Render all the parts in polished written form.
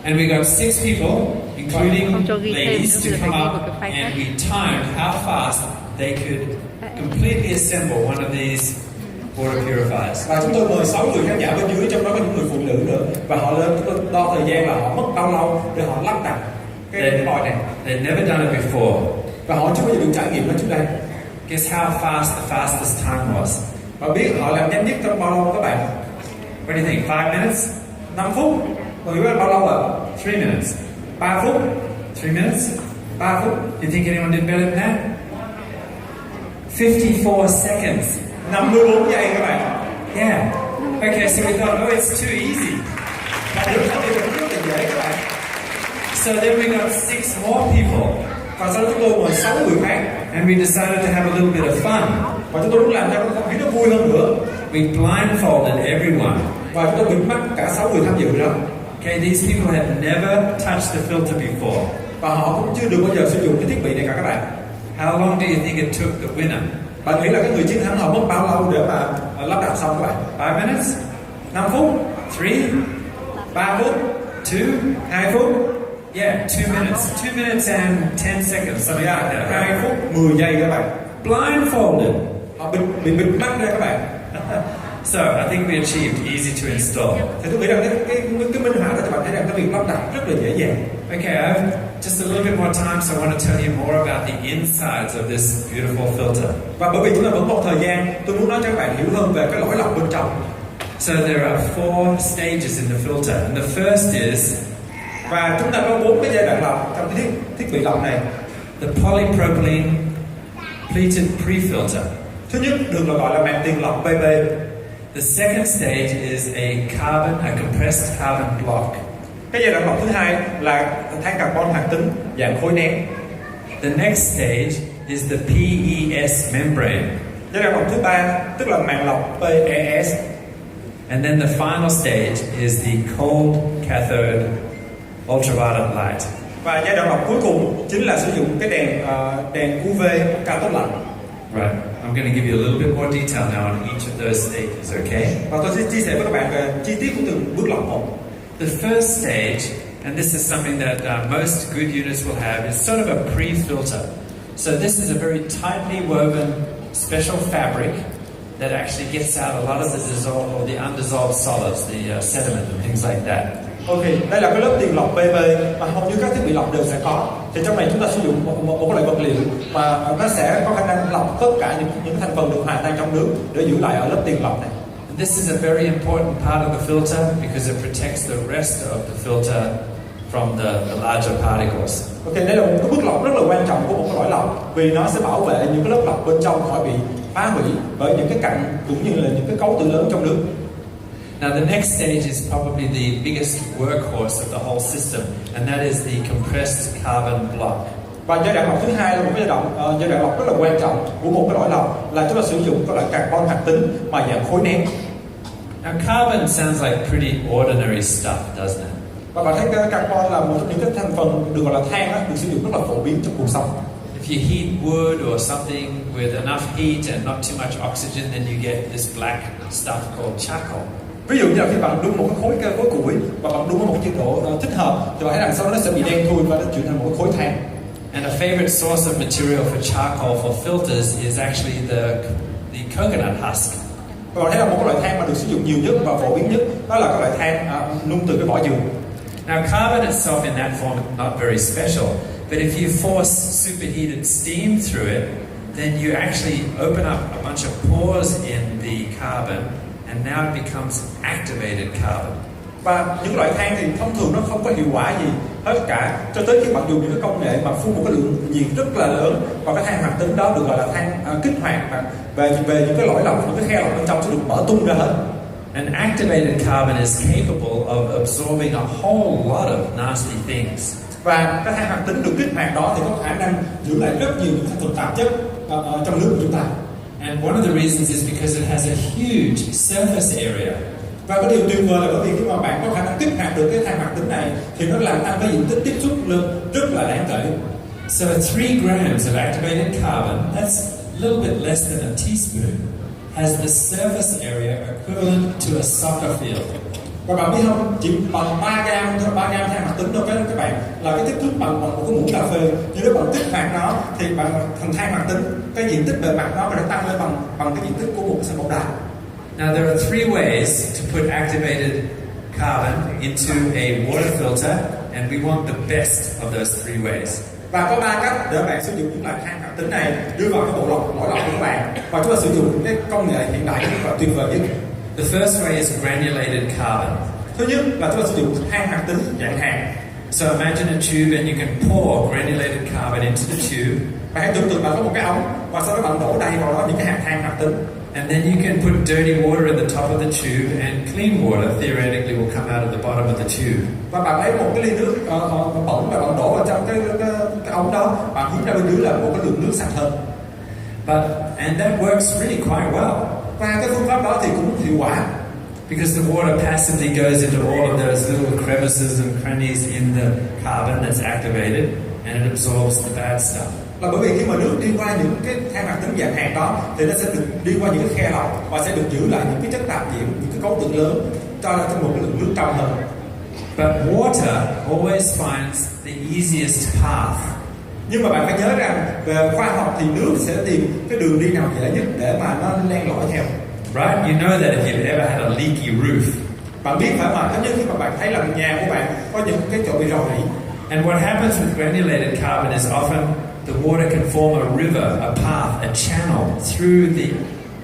And we got 6 people, including ladies, to come up, and we timed how fast they could completely assemble one of these water purifiers. Và chúng tôi mời 6 người khán giả bên dưới, trong đó có những người phụ nữ nữa, và họ lên chúng tôi đo thời gian là họ mất bao lâu để họ lắp đặt cái vòi này. They'd never done it before. Và họ chưa bao giờ được trải nghiệm nó trước đây. Guess how fast the fastest time was? Và biết họ làm nhanh nhất trong bao lâu các bạn? What do you think? 5 minutes? 5 phút. Và biết bao lâu ạ? 3 minutes. 3 phút. 3 minutes? 3 phút. You think anyone did better than that? 54 seconds. 54 giây các bạn. Yeah. Okay, so we thought, oh, it's too easy. Và điều này rất là dễ các bạn. So then we got 6 more people. Và sau đó chúng tôi mời 6 người khác. And we decided to have a little bit of fun. Và chúng tôi muốn làm cho không khí nó vui hơn nữa. We blindfolded everyone. Và chúng tôi bịt mắt cả 6 người tham dự đó. Okay, these people had never touched the filter before. Và họ cũng chưa được bao giờ sử dụng cái thiết bị này cả các bạn. How long do you think it took the winner? Bạn nghĩ là cái người chiến thắng họ mất bao lâu để mà lắp đặt xong các bạn? 5 minutes? 5 phút? 3? 3 phút? 2? 2 phút? Yeah, 2 minutes. 2 minutes and 10 seconds, something like that. 2 phút 10 giây các bạn. Blindfolded. Họ bị bịt mắt ra các bạn. So I think we achieved easy to install. Thì tôi nghĩ rằng cái minh họa đó cho bạn thấy rằng cái việc lắp đặt rất là dễ dàng. Okay, I have just a little bit more time, so I want to tell you more about the insides of this beautiful filter. Và bởi vì chúng ta vẫn một thời gian, tôi muốn nói cho các bạn hiểu hơn về cái lõi lọc bên trong. So there are 4 stages in the filter, and the first is, và chúng ta có 4 cái giai đoạn lọc trong cái thiết bị lọc này. the polypropylene pleated pre-filter. Thứ nhất được gọi là màng tiền lọc PP. The second stage is a compressed carbon block. Cái giai đoạn lọc thứ hai là than carbon hoạt tính dạng khối nén. The next stage is the PES membrane. Giai đoạn lọc thứ ba tức là màng lọc PES. And then the final stage is the cold cathode ultraviolet light. Và giai đoạn lọc cuối cùng chính là sử dụng cái đèn UV cao tốc lạnh. Right. I'm going to give you a little bit more detail now on each of those stages, okay? Và tôi sẽ chia sẻ với các bạn về chi tiết của từng bước lọc một. The first stage, and this is something that most good units will have, is sort of a pre-filter. So this is a very tightly woven special fabric that actually gets out a lot of the dissolved or the undissolved solids, the sediment and things like that. Ok, đây là cái lớp tiền lọc PP mà hầu như các thiết bị lọc đều sẽ có. Thì trong này chúng ta sử dụng một loại vật liệu mà nó sẽ có khả năng lọc tất cả những thành phần được hòa tan trong nước để giữ lại ở lớp tiền lọc này. This is a very important part of the filter because it protects the rest of the filter from the larger particles. Ok, đây là một cái bước lọc rất là quan trọng của một cái lõi lọc vì nó sẽ bảo vệ những cái lớp lọc bên trong khỏi bị phá hủy bởi những cái cặn cũng như là những cái cấu tử lớn trong nước. Now the next stage is probably the biggest workhorse of the whole system, and that is the compressed carbon block. Và giai đoạn lọc thứ hai là một cái giai đoạn lọc rất là quan trọng của một cái lõi lọc là chúng ta sử dụng cái loại carbon hoạt tính mà dạng khối nén. Now carbon sounds like pretty ordinary stuff, doesn't it? Và bạn thấy carbon là một trong những cái thành phần được gọi là than đó, được sử dụng rất là phổ biến trong cuộc sống. If you heat wood or something with enough heat and not too much oxygen, then you get this black stuff called charcoal. Ví dụ như là khi bạn đun một cái khối củi và bạn đun ở một cái nhiệt độ thích hợp thì bạn thấy rằng sau đó nó sẽ bị đen thui và nó chuyển thành một cái khối than. And a favorite source of material for charcoal for filters is actually the coconut husk. Và bạn thấy là một cái loại than mà được sử dụng nhiều nhất và phổ biến nhất đó là cái loại than nung từ cái vỏ dừa. Now carbon itself in that form is not very special, but if you force superheated steam through it, then you actually open up a bunch of pores in the carbon, and now it becomes activated carbon. Và những loại than thì thông thường nó không có hiệu quả gì hết cả cho tới khi bạn dùng những cái công nghệ mà phun một cái lượng nhiệt rất là lớn và cái than hoạt tính đó được gọi là than kích hoạt về những cái lõi lọc, những cái khe lọc bên trong sẽ được mở tung ra hết. And activated carbon is capable of absorbing a whole lot of nasty things. Và cái than hoạt tính được kích hoạt đó thì có khả năng giữ lại rất nhiều những thành phần tạp chất trong nước của chúng ta. And one of the reasons is because it has a huge surface area. Và cái điều tuyệt vời là bởi vì khi mà bạn có khả năng kích hoạt được cái than hoạt tính này thì nó làm tăng cái diện tích tiếp xúc lên rất là đáng kể. So 3 grams of activated carbon, that's a little bit less than a teaspoon, has the surface area equivalent to a soccer field. Và bạn biết không, chỉ bằng 3 gram than hoạt tính đâu các bạn, là cái kích thước bằng một cái muỗng cà phê. Nhưng nếu bạn kích hoạt nó thì bạn thành than hoạt tính, cái diện tích bề mặt nó sẽ tăng lên bằng cái diện tích của một cái sân bóng đá. Now there are three ways to put activated carbon into a water filter, and we want the best of those three ways. Và có 3 cách để bạn sử dụng những loại than hoạt tính này đưa vào cái bộ lọc lõi lọc của các bạn, và chúng ta sử dụng cái công nghệ hiện đại nhất và tuyệt vời nhất. The first way is granulated carbon. Thứ nhất là chúng ta sử dụng than hoạt tính dạng hạt. So imagine a tube and you can pour granulated carbon into the tube. Bạn hãy tưởng tượng bạn có một cái ống và sau đó bạn đổ đầy vào đó những cái hạt than hoạt tính. And then you can put dirty water at the top of the tube, and clean water theoretically will come out of the bottom of the tube. Và bạn lấy một cái ly nước bẩn và bạn đổ vào trong cái ống đó, bạn hướng ra bên dưới là một cái lượng nước sạch hơn. And that works really quite well. Và cái phương pháp đó thì cũng hiệu quả. Because the water passively goes into all of those little crevices and crannies in the carbon that's activated, and it absorbs the bad stuff. Là bởi vì khi mà nước đi qua những cái than hoạt tính dạng hạt đó thì nó sẽ được đi qua những cái khe lọc và sẽ được giữ lại những cái chất tạp nhiễm, những cái cấu tượng lớn cho một cái lượng nước trong hơn. But water always finds the easiest path. Nhưng mà bạn phải nhớ rằng về khoa học thì nước sẽ tìm cái đường đi nào dễ nhất để mà nó len lỏi theo. Right? You know that if you've ever had a leaky roof. Bạn biết phải mà, nếu như khi mà bạn thấy là nhà của bạn có những cái chỗ bị rò rỉ. And what happens with granulated carbon is often the water can form a river, a path, a channel through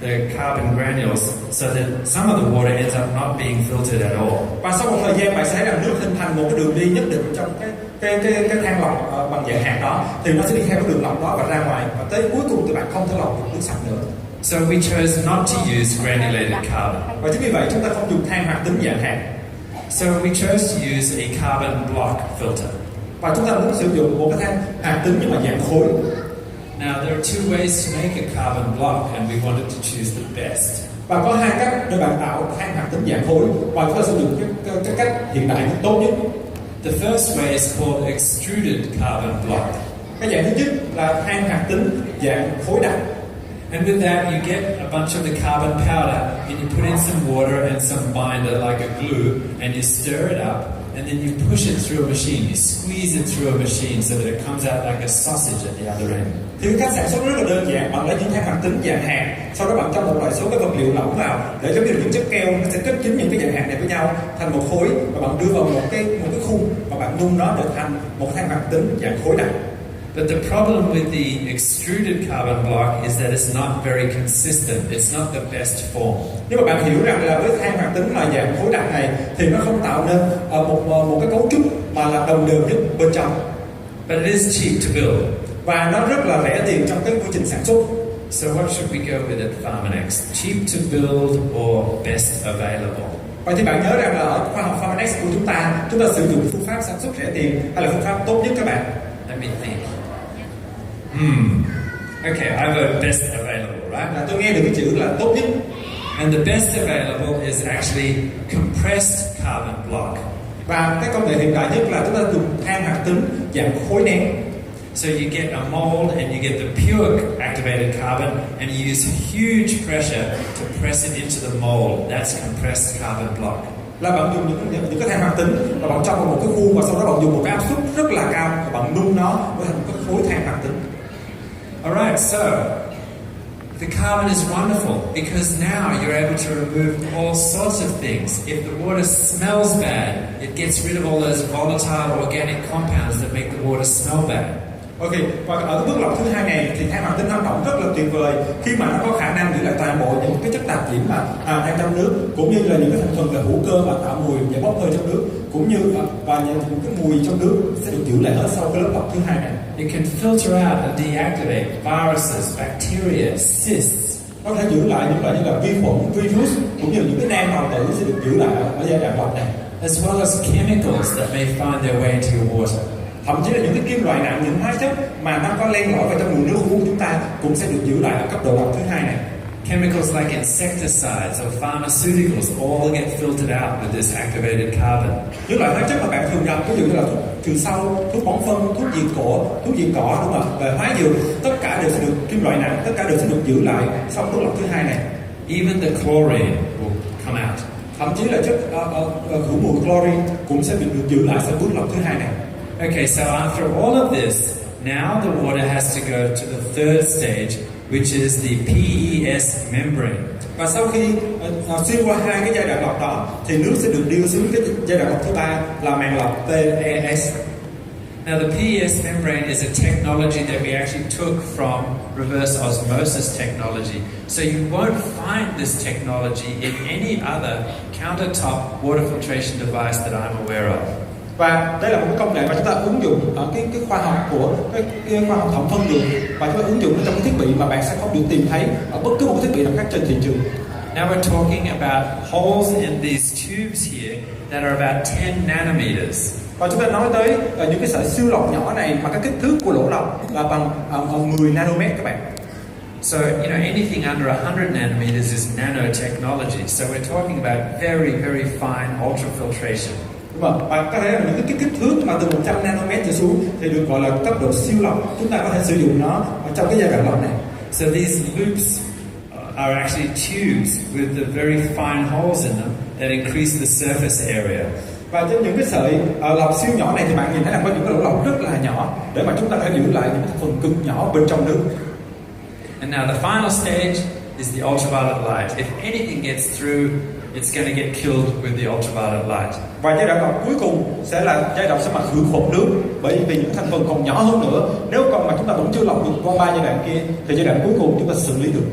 the carbon granules, so that some of the water ends up not being filtered at all. Và sau một thời gian bạn sẽ thấy rằng nước hình thành một cái đường đi nhất định trong cái than lọc bằng dạng hạt đó, thì nó sẽ đi theo cái đường lọc đó và ra ngoài, và tới cuối cùng thì bạn không thể lọc được nước sạch nữa. So we chose not to use granulated carbon. Và chính vì vậy chúng ta không dùng than hoạt tính dạng hạt. So we chose to use a carbon block filter. Và chúng ta muốn sử dụng một cái than hoạt tính nhưng mà dạng khối. Now there are two ways to make a carbon block, and we wanted to choose the best. Và có 2 cách để bạn tạo than hoạt tính dạng khối, và chúng ta sử dụng cái cách hiện đại nhất, tốt nhất. The first way is called extruded carbon block. Cái dạng thứ nhất là than hoạt tính dạng khối đặc. And with that, you get a bunch of the carbon powder, and you put in some water and some binder like a glue, and you stir it up, and then you push it through a machine. You squeeze it through a machine so that it comes out like a sausage at the other end. Thì cái cách sản xuất rất là đơn giản. Bạn lấy những than hoạt tính dạng hạt, sau đó bạn cho một loại số cái vật liệu lỏng vào để giống như những chất keo, nó sẽ kết dính những cái dạng hạt này với nhau thành một khối, và bạn đưa vào một cái khung và bạn nung nó để thành một than hoạt tính dạng khối đặc. But the problem with the extruded carbon block is that it's not very consistent. It's not the best form. Nhưng mà bạn hiểu rằng là với than hoạt tính là dạng khối đặc này thì nó không tạo nên một cái cấu trúc mà là đồng đều nhất bên trong. But it is cheap to build. Và nó rất là rẻ tiền trong cái quy trình sản xuất. So what should we go with at Pharmanex? Cheap to build or best available? Vậy thì bạn nhớ rằng là ở khoa học Pharmanex của chúng ta sử dụng phương pháp sản xuất rẻ tiền hay là phương pháp tốt nhất các bạn? Let me think. Okay, I vote best available, right? Là tôi nghe được cái chữ là tốt nhất. And the best available is actually compressed carbon block. Và cái công nghệ hiện đại nhất là chúng ta dùng than hoạt tính dạng khối nén. So you get a mold and you get the pure activated carbon, and you use huge pressure to press it into the mold. That's compressed carbon block. Là bạn dùng những cái than hoạt tính và bạn cho vào một cái khuôn, và sau đó bạn dùng một cái áp suất rất là cao và bạn nung nó với thành một cái khối than hoạt tính. Alright, so the carbon is wonderful because now you're able to remove all sorts of things. If the water smells bad, it gets rid of all those volatile organic compounds that make the water smell bad. Ok, và ở bước lọc thứ hai này thì than hoạt tính hoạt động rất là tuyệt vời khi mà nó có khả năng giữ lại toàn bộ những cái chất tạp nhiễm mà đang trong nước, cũng như là những cái thành phần về hữu cơ mà tạo mùi và bốc hơi trong nước, cũng như và những cái mùi trong nước sẽ được giữ lại hết sau cái lớp lọc thứ hai này. It can filter out and deactivate viruses, bacteria, cysts. Nó có thể giữ lại những loại như là vi khuẩn, virus, cũng như những cái nang bào tử sẽ được giữ lại ở giai đoạn lọc này. As well as chemicals that may find their way into your water. Thậm chí là những cái kim loại nặng, những hóa chất mà nó có len lỏi vào trong nguồn nước uống của chúng ta cũng sẽ được giữ lại ở cấp độ lọc thứ hai này. Chemicals like insecticides or pharmaceuticals all get filtered out with this activated carbon. Những loại hóa chất mà bạn thường gặp, ví dụ như là thuốc trừ sâu, thuốc bón phân, thuốc diệt cỏ, đúng không? Về hóa dược, tất cả đều sẽ được kim loại nặng, tất cả đều sẽ được giữ lại sau bước lọc thứ hai này. Even the chlorine will come out. thậm chí là chất khử mùi chlorine cũng sẽ bị được giữ lại sau bước lọc thứ hai này. Okay, so after all of this, now the water has to go to the third stage, which is the PES membrane. Và sau khi xuyên qua hai cái giai đoạn lọc đó, thì nước sẽ được đưa xuống cái giai đoạn lọc thứ ba là màng lọc PES. Now the PES membrane is a technology that we actually took from reverse osmosis technology. So you won't find this technology in any other countertop water filtration device that I'm aware of. Và đây là một cái công nghệ mà chúng ta ứng dụng ở cái khoa học của cái khoa học thẩm phân đường, và chúng ta ứng dụng nó trong cái thiết bị mà bạn sẽ không được tìm thấy ở bất cứ một thiết bị nào khác trên thị trường. Now we're talking about holes in these tubes here that are about 10 nanometers. Và chúng ta nói tới những cái sợi siêu lọc nhỏ này mà cái kích thước của lỗ lọc là bằng 10 nanomet các bạn. So, you know, anything under 100 nanometers is nanotechnology. So we're talking about very, very fine ultrafiltration. Đúng không? Và có thể là những cái kích thước mà từ 100 nanomet trở xuống thì được gọi là cấp độ siêu lọc. Chúng ta có thể sử dụng nó ở trong cái giai đoạn lọc này. So these loops are actually tubes with the very fine holes in them that increase the surface area. Và trên những cái sợi lọc siêu nhỏ này thì bạn nhìn thấy là có những cái lỗ lọc rất là nhỏ để mà chúng ta có thể giữ lại những cái phần cực nhỏ bên trong nước. And now the final stage is the ultraviolet light. If anything gets through, it's going to get killed with the ultraviolet light. Và giai đoạn lọc cuối cùng sẽ là giai đoạn sẽ mà khử khuẩn nước, bởi vì những thành phần còn nhỏ hơn nữa. Nếu còn mà chúng ta vẫn chưa lọc được qua ba giai đoạn kia thì giai đoạn cuối cùng chúng ta xử lý được.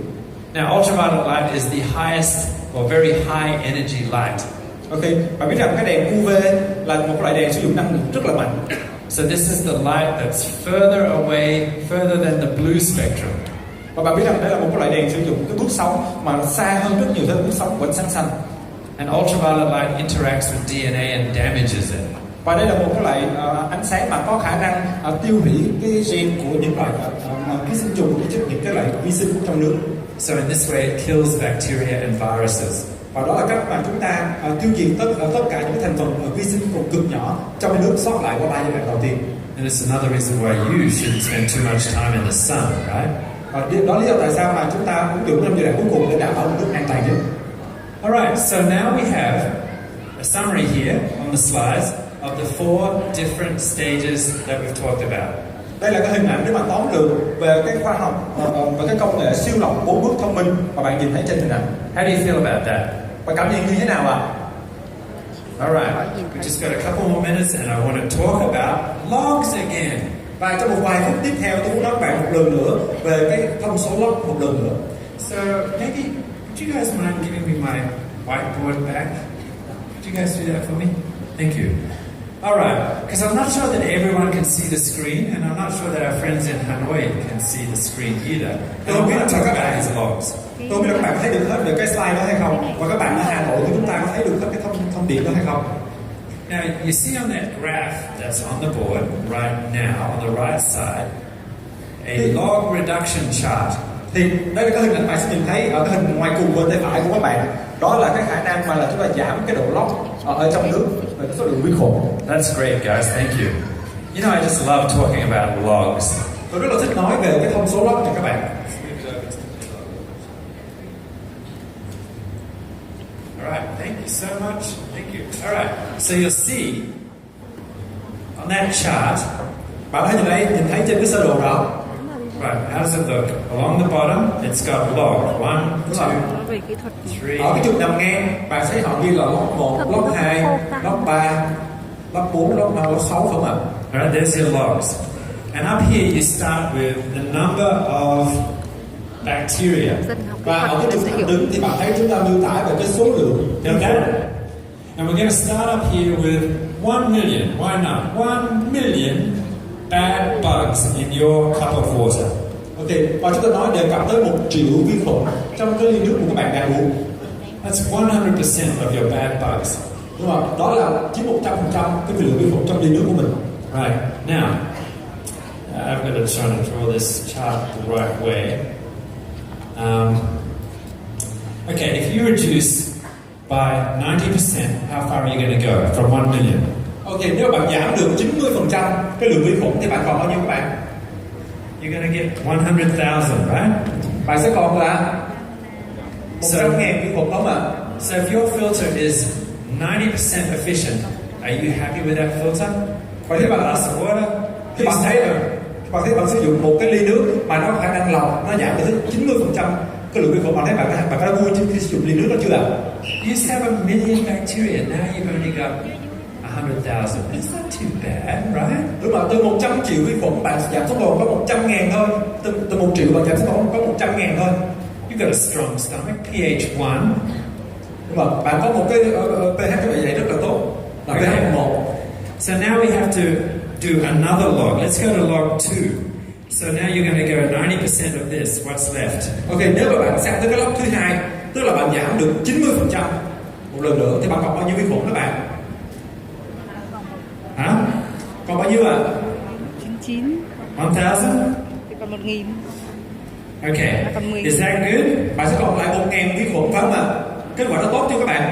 Now ultraviolet light is the highest or very high energy light. Ok, bạn biết rằng cái đèn UV là một loại đèn sử dụng năng lượng rất là mạnh. So this is the light that's further away, further than the blue spectrum. Và bạn biết rằng đây là một cái loại đèn sử dụng cái bước sóng mà nó xa hơn rất nhiều so với bước sóng của ánh sáng xanh. And ultraviolet light interacts with DNA and damages it. Và đây là một cái loại ánh sáng mà có khả năng tiêu hủy cái gen của những loại ký sinh trùng, những cái loại vi sinh trong nước. So in this way it kills bacteria and viruses. Và đó là cách mà chúng ta tiêu diệt tất cả những thành phần vi sinh cực nhỏ trong nước sót lại qua ba giai đoạn đầu tiên. And it's another reason why you shouldn't spend too much time in the sun, right? Đó là lý do tại sao mà chúng ta ứng dụng trong giai đoạn cuối cùng để đảm bảo nước an toàn nhất. Alright, so now we have a summary here on the slides of the 4 different stages that we've talked about. Đây là cái hình ảnh để mà tóm lược về cái khoa học và cái công nghệ siêu lọc 4 bước thông minh mà bạn nhìn thấy trên hình ảnh. How do you feel about that? Bạn cảm nhận như thế nào ạ? Alright, we just got a couple more minutes and I want to talk about logs again. Và trong một vài phút tiếp theo tôi muốn nói bạn một lần nữa về cái thông số log một lần nữa. So maybe, would you guys mind giving me my whiteboard back? Could you guys do that for me? Thank you. Alright, because I'm not sure that everyone can see the screen and I'm not sure that our friends in Hanoi can see the screen either. And I'm going to talk about these logs. Tôi không biết là các bạn có thấy được hết về cái slide đó hay không? Và các bạn ở Hà Nội thì chúng ta có thấy được hết cái thông điệp đó hay không? Now, you see on that graph that's on the board right now, on the right side, a log reduction chart. Thì đây là cái hình ảnh bạn sẽ nhìn thấy ở cái hình ngoài cùng bên tay phải của các bạn. Đó là cái khả năng mà là chúng ta giảm cái độ log ở trong nước về cái số lượng vi khuẩn. That's great, guys. Thank you. You know, I just love talking about logs. Tôi rất là thích nói về cái thông số log cho các bạn. Alright, thank you so much. Thank you. Alright, so you'll see on that chart, bạn hãy nhìn thấy trên cái sơ đồ đó. Right, how does it look? Along the bottom, it's got log 1, 2, 3. Ở cái trục nằm ngang, bạn sẽ họ ghi là log 1, log 2, log 3, log 4, log 5, log 6 phải không ạ? Alright, there's your logs. And up here you start with the number of bacteria. Và ở cái trục thẳng đứng thì bạn thấy chúng ta miêu tả về cái số lượng. And we're going to start up here with 1 million. Why not? 1 million bad bugs in your cup of water. Ok, và chúng ta nói đề cập tới 1 triệu vi khuẩn trong cái ly nước của các bạn đang uống. That's 100% of your bad bugs. Đúng không? Đó là chiếm 100% cái lượng vi khuẩn trong ly nước của mình. Right, now, I've got to try to draw this chart the right way. Okay, if you reduce by 90%, how far are you going to go from 1 million? Ok, nếu bạn giảm được 90% cái lượng vi khuẩn thì bạn còn bao nhiêu các bạn? You're going to get 100,000, right? Bạn sẽ còn là 100.000 vi khuẩn đó mà. So if your filter is 90% efficient, are you happy with that filter? Vậy thì With a glass of water? Khi bạn thấy bạn sử dụng một cái ly nước mà nó có khả năng lọc nó giảm tới 90% cái lượng vi khuẩn, bạn thấy bạn có vui khi sử dụng ly nước đó chưa ạ? You used to have 1 million bacteria, now you've only got 100,000. It's not too bad, right? Đúng rồi, từ 100 triệu vi khuẩn bạn giảm xuống còn có 100.000 thôi. Từ 1 triệu bạn giảm xuống còn có 100.000 thôi. You've got a strong stomach, pH 1. Đúng rồi, bạn có một cái pH cái vậy rất là tốt, là pH 1. So now we have to do another log. Let's go to log 2. So now you're going to go 90% of this. What's left? Ok, nếu mà bạn sang tới cái log thứ hai, tức là bạn giảm được 90% một lần nữa, thì bạn còn bao nhiêu vi khuẩn đó bạn? Hả? Còn bao nhiêu ạ? 99 1,000? thì còn 1.000. Okay. Còn 10. Is that good? Bạn sẽ còn lại 1.000 vi khuẩn, phải không ạ? Kết quả đó tốt chưa các bạn?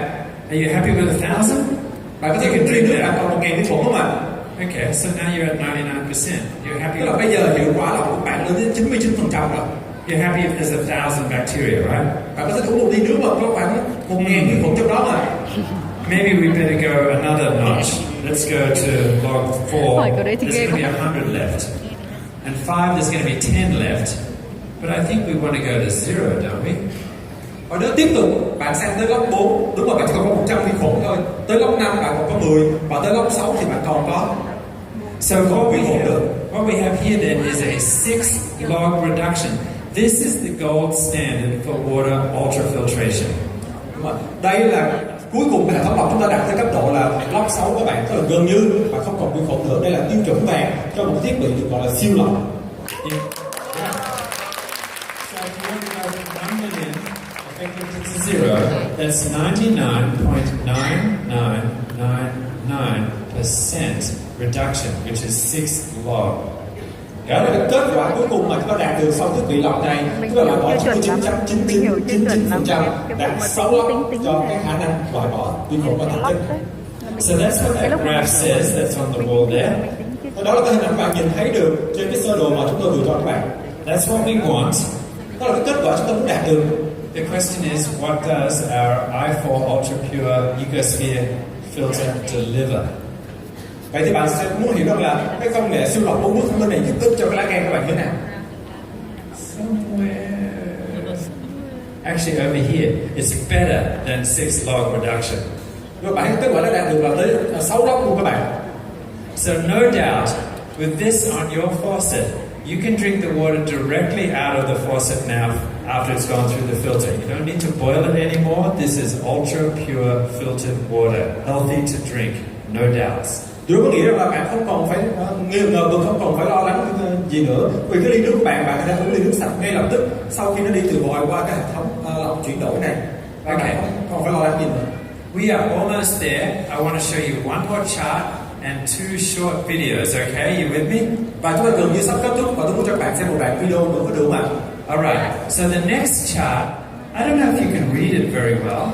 Are you happy with 1,000? Bạn có thể kiểm tra nước bạn còn 1.000 vi khuẩn không ạ? Okay, so now you're at 99%. You're happy Tức là with bây giờ hiệu quả lọc của bạn lên đến 99% rồi. You're happy if there's 1,000 bacteria, right? Bạn có thể uống một ly nước mà có khoảng 1.000 vi khuẩn trong đó mà. Maybe we better go another notch. Let's go to log 4. Hỏi cái đấy thì There's ghê going to be quá. 100 left. And 5, there's going to be 10 left. But I think we want to go to 0, don't we? Và nếu tiếp tục bạn sang tới log 4, đúng rồi, bạn chỉ còn có 100 vi khuẩn thôi. Tới log 5 bạn còn có 10, và tới log 6 thì bạn còn có. So what we have here then is a 6 log reduction. This is the gold standard for water ultrafiltration. Đúng rồi. Đây là cuối cùng hệ thống lọc chúng ta đạt tới cấp độ là log 6 các bạn, tức là gần như mà không còn vi khuẩn nữa. Đây là tiêu chuẩn vàng cho một cái thiết bị được gọi là siêu lọc. Yeah. So if you want to go from 1 million effectively to 0, that's 99.9999% reduction, which is 6 log. Đó là cái kết quả cuối cùng mà chúng ta đạt được sau thiết bị lọc này, tức là loại bỏ 99.99% đạt 6 log cho cái khả năng loại bỏ vi khuẩn và thực chất. So that's what that graph says, that's on the wall there. Đó là cái hình ảnh bạn nhìn thấy được trên cái sơ đồ mà chúng tôi vừa cho các bạn. That's what we want. Đó là cái kết quả chúng ta muốn đạt được. The question is, what does our i4 Ultra Pure Ecosphere filter deliver? Vậy thì bạn sẽ muốn hiểu rằng là cái công nghệ siêu lọc 4 bước thông minh này giúp ích cho cái lá gan của bạn như thế nào? Somewhere. Actually, over here, it's better than 6 log reduction. Rồi bạn kết quả đã đạt được là tới 6 log luôn các bạn. So no doubt, with this on your faucet, you can drink the water directly out of the faucet now after it's gone through the filter. You don't need to boil it anymore. This is ultra pure filtered water, healthy to drink, no doubts. Điều có nghĩa rằng là bạn không còn phải nghi ngờ, không còn phải lo lắng gì nữa. Vì cái ly nước của bạn có thể uống ly nước sạch ngay lập tức sau khi nó đi từ vòi qua cái hệ thống lọc chuyển đổi này. Và bạn không còn phải lo lắng gì nữa. We are almost there. I want to show you one more chart and 2 short videos, okay? You with me? Và chúng ta gần như sắp kết thúc và tôi muốn cho các bạn xem một đoạn video nữa, có được không ạ? Alright, so the next chart, I don't know if you can read it very well,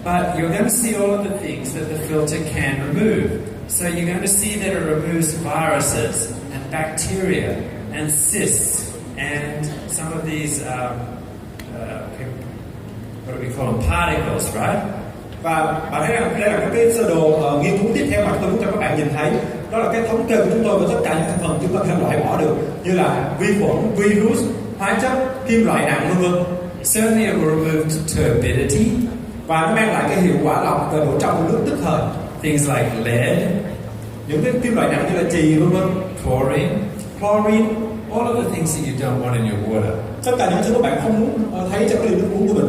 but you're going to see all of the things that the filter can remove. So you're going to see that it removes viruses and bacteria and cysts and some of these, what do we call them, particles, right? Và bạn thấy rằng đây là cái sơ đồ nghiên cứu tiếp theo mà tôi muốn cho các bạn nhìn thấy. Đó là cái thống kê của chúng tôi về tất cả những thành phần chúng ta có thể loại bỏ được, như là vi khuẩn, virus, hóa chất, kim loại nặng vân vân. Certainly it will remove turbidity, Và nó mang lại cái hiệu quả lọc về độ trong của nước tức thời. things like lead, Những cái kim loại nặng như là chì vân vân, chlorine, chlorine, all of the things that you don't want in your water. tất cả những thứ mà bạn không muốn thấy trong cái ly nước uống của mình.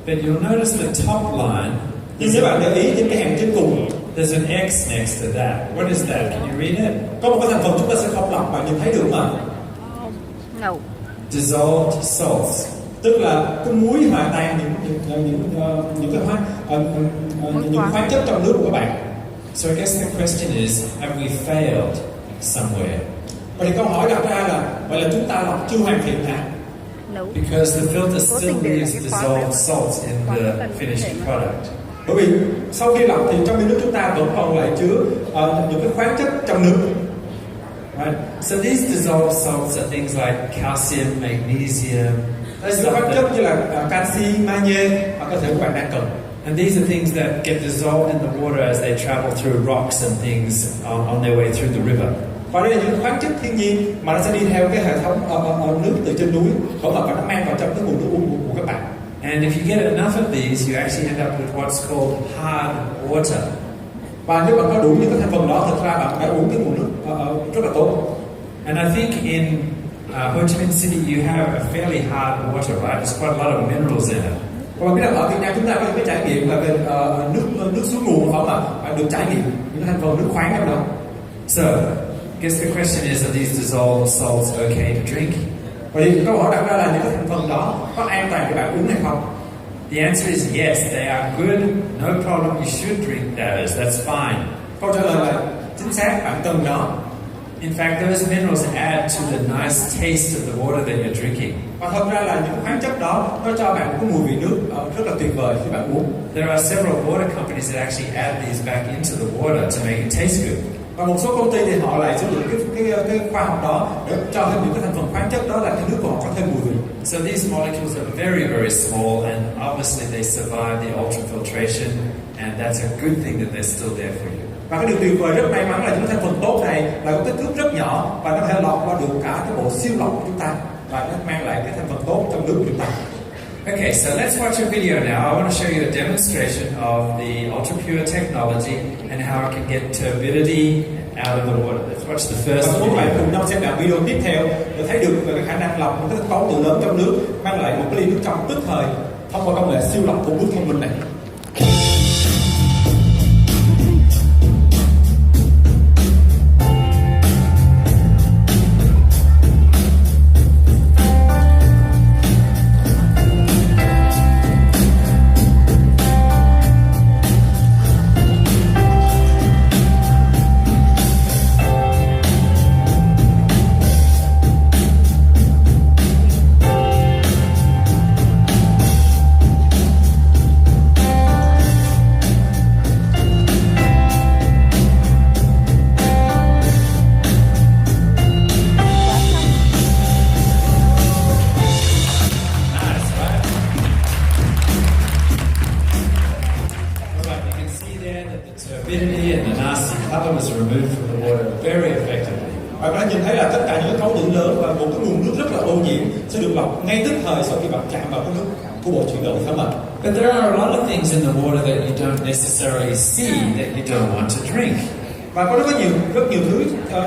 But you'll notice the top line, Nhưng nếu bạn để ý trên cái hàng trên cùng, there's an X next to that. What is that? Can you read it? có một cái thành phần chúng ta sẽ không lọc, bạn nhìn thấy được mà. No. Dissolved salts. Tức là cái muối hòa tan những cái hóa chất trong nước của các bạn. So I guess the question is, have we failed somewhere? Vậy thì câu hỏi đặt ra là vậy là chúng ta lọc chưa hoàn thiện hả? No. Because the filter still leaves dissolved salts in the finished product. Bởi vì sau khi lọc thì trong ly nước chúng ta vẫn còn lại chứa những cái khoáng chất trong nước. Right? So these dissolved salts are things like calcium, magnesium, Đây là khoáng chất như là canxi, magie mà cơ thể của bạn đang cần. And these are things that get dissolved in the water as they travel through rocks and things on their way through the river. Và đây là những khoáng chất thiên nhiên mà nó sẽ đi theo cái hệ thống nước từ trên núi và nó mang vào trong cái nguồn nước uống của các bạn. And if you get enough of these, you actually end up with what's called hard water. Và nếu bạn có đủ những cái thành phần đó, thực ra bạn đã uống cái nguồn nước rất là tốt. And I think in Ho Chi Minh City you have a fairly hard water, right? There's quite a lot of minerals in it. Và bạn biết là ở Việt Nam chúng ta có những cái trải nghiệm là về nước suối nguồn, phải không ạ? Bạn được trải nghiệm những thành phần nước khoáng trong đó. So, I guess the question is, are these dissolved salts okay to drink? Vậy câu hỏi đặt ra là những cái thành phần đó có an toàn để bạn uống hay không? The answer is yes, they are good, no problem, you should drink those, that's fine. Câu trả lời là chính xác, bạn cần nó. In fact, those minerals add to the nice taste of the water that you're drinking. Và thật ra là những khoáng chất đó nó cho bạn một cái mùi vị nước rất là tuyệt vời khi bạn uống. There are several water companies that actually add these back into the water to make it taste good. Và một số công ty thì họ lại sử dụng cái khoa học đó để cho thêm những cái thành phần khoáng chất đó là cái nước của họ có thêm mùi vị. So these molecules are very, very small, and obviously they survive the ultrafiltration, and that's a good thing that they're still there for you. Và cái điều tuyệt vời rất may mắn là những thành phần tốt này là có kích thước rất nhỏ và nó có thể lọc qua được cả cái bộ siêu lọc của chúng ta và nó mang lại cái thành phần tốt trong nước của chúng ta. Okay, so let's watch a video now. I want to show you a demonstration of the ultra-pure technology and how it can get turbidity out of the water. Let's watch the first Và các bạn video. cùng nhau xem đoạn video tiếp theo để thấy được về cái khả năng lọc một cái cấu tự lớn trong nước mang lại một cái ly nước trong tức thời thông qua công nghệ siêu lọc của nước thông minh này. Turbidity and the nasty color was removed from the water very effectively. Bạn đã nhìn thấy là tất cả những cấu tử lớn và một cái nguồn nước rất là ô nhiễm sẽ được lọc ngay tức thời sau khi bạn chạm vào cái nước của bộ chuyển đổi phải không ạ? But there are a lot of things in the water that you don't necessarily see that you don't want to drink. Và có rất nhiều thứ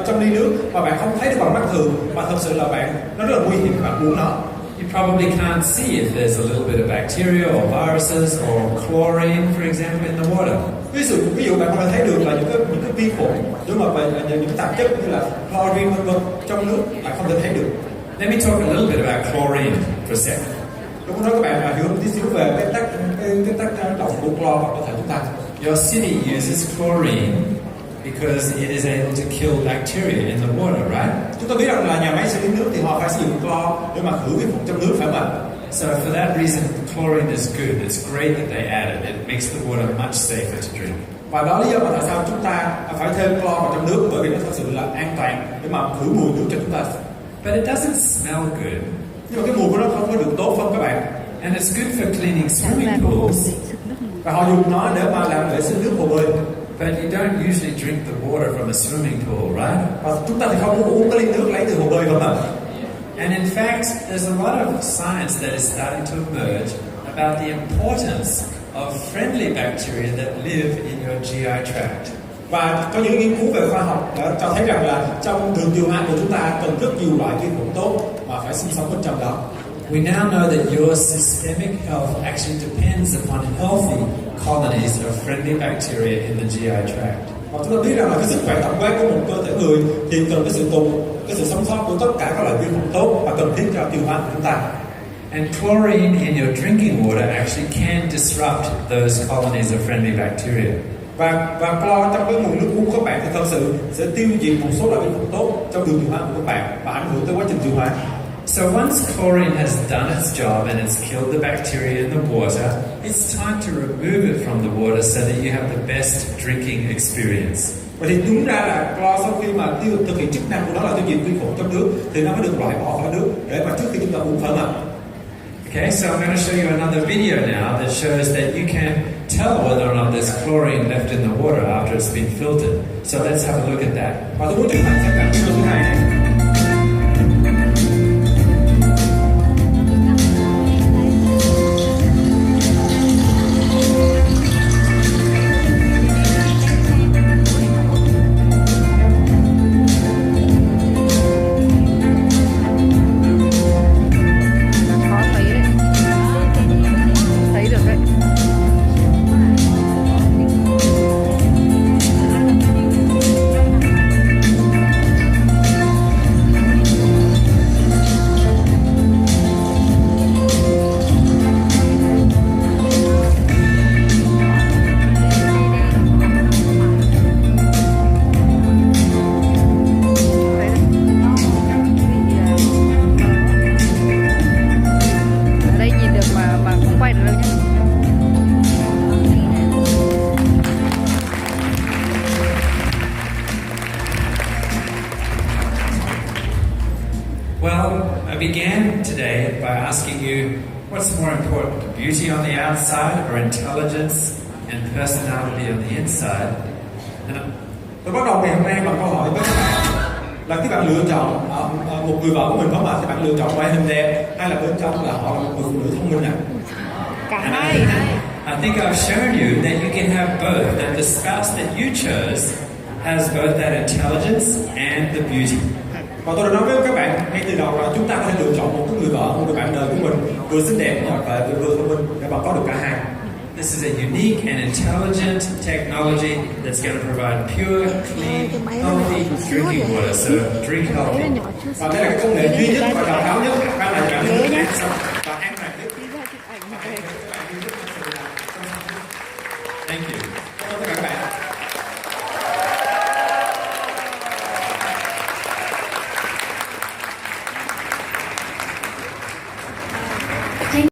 trong ly nước mà bạn không thấy được bằng mắt thường mà thật sự là nó rất là nguy hiểm bạn uống nó. You probably can't see if there's a little bit of bacteria or viruses or chlorine, for example, in the water. Ví dụ bạn không thể thấy được là những cái vi khuẩn, nhưng mà những cái tạp chất như là chlorine vân trong nước bạn không thể thấy được. Let me talk a little bit about chlorine for a second. Tôi muốn nói các bạn là hiểu một tí xíu về cái tác động của clo vào cơ thể chúng ta. Your city uses chlorine because it is able to kill bacteria in the water, right? Chúng ta biết rằng là nhà máy xử lý nước thì họ phải sử dụng clo để mà khử vi khuẩn trong nước phải không ạ? So for that reason, chlorine is good. It's great that they add it. It makes the water much safer to drink. Và đó là lý do mà tại sao chúng ta phải thêm clo vào trong nước, bởi vì nó thật sự là an toàn để mà khử mùi nước cho chúng ta. But it doesn't smell good. Nhưng mà cái mùi của nó không có được tốt không các bạn? And it's good for cleaning swimming pools. Và họ dùng nó để mà làm vệ sinh nước hồ bơi. But you don't usually drink the water from a swimming pool, right? Và chúng ta thì không muốn uống cái ly nước lấy từ hồ bơi không ạ? And in fact, there's a lot of science that is starting to emerge about the importance of friendly bacteria that live in your GI tract. Và có những nghiên cứu về khoa học đã cho thấy rằng là trong đường tiêu hóa của chúng ta cần rất nhiều loại vi khuẩn tốt mà phải sinh sống bên trong đó. We now know that your systemic health actually depends upon healthy colonies of friendly bacteria in the GI tract. Và chúng ta biết rằng là cái sức khỏe tổng quát của một cơ thể người thì cần cái sự sống sót của tất cả các loại vi khuẩn tốt và cần thiết cho tiêu hóa của chúng ta. And chlorine in your drinking water actually can disrupt those colonies of friendly bacteria. Và clo trong cái nguồn nước uống của các bạn thì thật sự sẽ tiêu diệt một số loại vi khuẩn tốt trong đường tiêu hóa của các bạn và ảnh hưởng tới quá trình tiêu hóa. So once chlorine has done its job and it's killed the bacteria in the water, it's time to remove it from the water so that you have the best drinking experience. Vậy thì đúng ra là clo sau khi mà thực hiện chức năng của nó là tiêu diệt vi khuẩn trong nước thì nó mới được loại bỏ khỏi nước để mà trước khi chúng ta uống phải không ạ? Okay, so I'm going to show you another video now that shows that you can tell whether or not there's chlorine left in the water after it's been filtered. So let's have a look at that. Và tôi muốn chuyển thành sang video thứ hai này. Khó thấy đấy. Thấy được đấy. Thấy đấy. Ở đây nhìn được mà không quay được đâu nhé. Well, I began today by asking you what's more important, beauty on the outside or intelligence and personality on the inside? And Tôi bắt đầu ngày hôm nay bằng câu hỏi với các bạn là khi bạn lựa chọn một người vợ của mình không ạ, thì bạn lựa chọn ngoại hình đẹp hay là bên trong là họ là một người phụ nữ thông minh ạ? Cả And hai. I think I've shown you that you can have both, that the spouse that you chose has both that intelligence and the beauty. Và tôi đã nói với các bạn ngay từ đầu là chúng ta có thể lựa chọn một cái người vợ, một người bạn đời của mình vừa xinh đẹp và vừa thông minh để mà có được cả hai. This is a unique and intelligent technology that's going to provide pure, clean, healthy drinking water. So drink healthy. Và đây là cái công nghệ duy nhất và độc đáo nhất mang lại cảm giác an